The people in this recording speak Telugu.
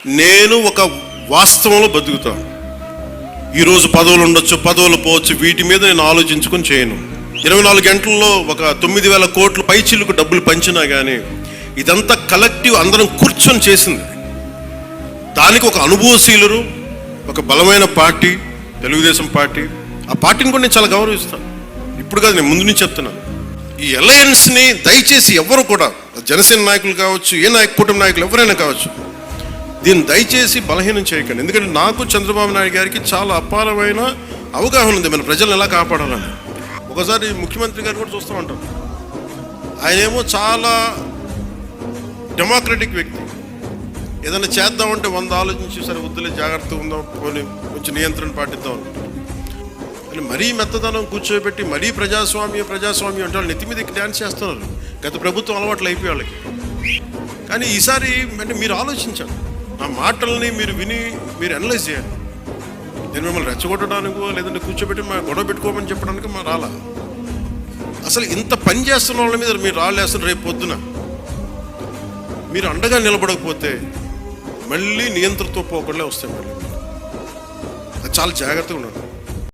నేను ఒక వాస్తవంలో బతుకుతాను. ఈరోజు పదవులు ఉండొచ్చు, పదవులు పోవచ్చు, వీటి మీద నేను ఆలోచించుకొని చేయను. 24 గంటల్లో ఒక 9,000 కోట్ల పైచిలకు డబ్బులు పంచినా కానీ ఇదంతా కలెక్టివ్ అందరం కూర్చొని చేసింది. దానికి ఒక అనుభవశీలురు, ఒక బలమైన పార్టీ తెలుగుదేశం పార్టీ. ఆ పార్టీని కూడా నేను చాలా గౌరవిస్తాను. ఇప్పుడు కాదు, నేను ముందు నుంచి చెప్తున్నాను. ఈ అలయన్స్ని దయచేసి ఎవరు కూడా, జనసేన నాయకులు కావచ్చు, కూటమి నాయకులు ఎవరైనా కావచ్చు, దీన్ని దయచేసి బలహీనం చేయకండి. ఎందుకంటే నాకు చంద్రబాబు నాయుడు గారికి చాలా అపారమైన అవగాహన ఉంది మన ప్రజలను ఎలా కాపాడాలని. ఒకసారి ముఖ్యమంత్రి గారు కూడా చూస్తూ ఉంటాం. ఆయనేమో చాలా డెమోక్రటిక్ వ్యక్తి. ఏదైనా చేద్దామంటే 100 ఆలోచించి సరే వద్దులే, జాగ్రత్తగా ఉందాం, పోనీ కొంచెం నియంత్రణ పాటిద్దాం అని మరీ మెత్తదనం కూర్చోబెట్టి మరీ ప్రజాస్వామ్యం అంటే వాళ్ళు నెత్తి మీదకి డ్యాన్స్ చేస్తున్నారు. గత ప్రభుత్వం అలవాట్లు అయిపోయి వాళ్ళకి. కానీ ఈసారి అంటే మీరు ఆలోచించండి, నా మాటల్ని మీరు విని మీరు అనలైజ్ చేయండి. నేను మిమ్మల్ని రెచ్చగొట్టడానికో లేదంటే కూర్చోబెట్టి మా గొడవ పెట్టుకోమని చెప్పడానికి మా రాలా. అసలు ఇంత పని చేస్తున్న వాళ్ళ మీద మీరు రాలేస్తారు. రేపు పొద్దున మీరు అండగా నిలబడకపోతే మళ్ళీ నియంత్రణతో పోకుండా వస్తాయి. మళ్ళీ అది చాలా జాగ్రత్తగా ఉండాలి.